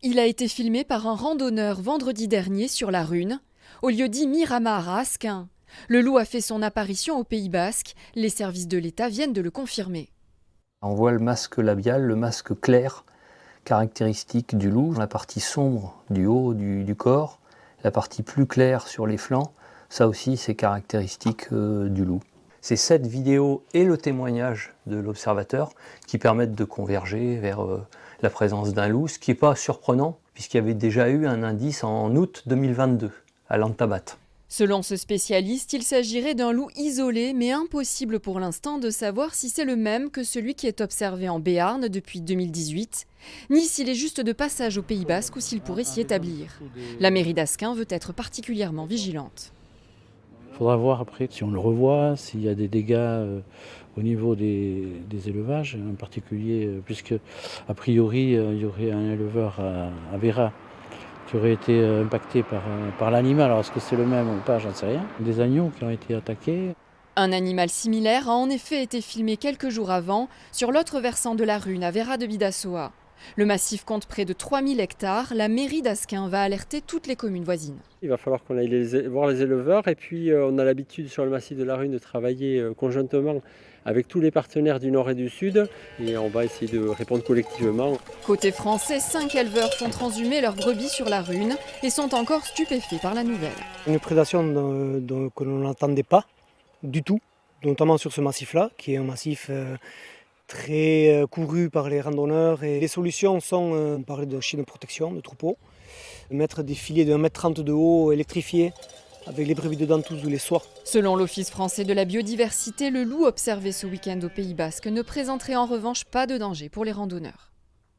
Il a été filmé par un randonneur vendredi dernier sur la Rune, au lieu-dit Miramar à Asquin. Le loup a fait son apparition au Pays Basque. Les services de l'État viennent de le confirmer. On voit le masque labial, le masque clair, caractéristique du loup, la partie sombre du haut du corps, la partie plus claire sur les flancs, ça aussi c'est caractéristique du loup. C'est cette vidéo et le témoignage de l'observateur qui permettent de converger vers la présence d'un loup, ce qui n'est pas surprenant puisqu'il y avait déjà eu un indice en août 2022 à Lantabat. Selon ce spécialiste, il s'agirait d'un loup isolé, mais impossible pour l'instant de savoir si c'est le même que celui qui est observé en Béarn depuis 2018, ni s'il est juste de passage au Pays Basque ou s'il pourrait s'y établir. La mairie d'Asquin veut être particulièrement vigilante. Il faudra voir après si on le revoit, s'il y a des dégâts au niveau des élevages, en particulier puisque a priori il y aurait un éleveur à Vera qui aurait été impacté par l'animal. Alors est-ce que c'est le même ou pas, j'en sais rien. Des agneaux qui ont été attaqués. Un animal similaire a en effet été filmé quelques jours avant sur l'autre versant de la Rune, à Vera de Bidassoa. Le massif compte près de 3000 hectares. La mairie d'Asquin va alerter toutes les communes voisines. Il va falloir qu'on aille voir les éleveurs et puis on a l'habitude sur le massif de la Rune de travailler conjointement avec tous les partenaires du Nord et du Sud et on va essayer de répondre collectivement. Côté français, 5 éleveurs font transhumer leurs brebis sur la Rune et sont encore stupéfaits par la nouvelle. Une prédation que l'on n'entendait pas du tout, notamment sur ce massif-là, qui est un massif très couru par les randonneurs. Et les solutions sont, on parlait de chiens de protection, de troupeaux, mettre des filets de 1,30 m de haut électrifiés avec les brebis dedans tous les soirs. Selon l'Office français de la biodiversité, le loup observé ce week-end au Pays Basque ne présenterait en revanche pas de danger pour les randonneurs.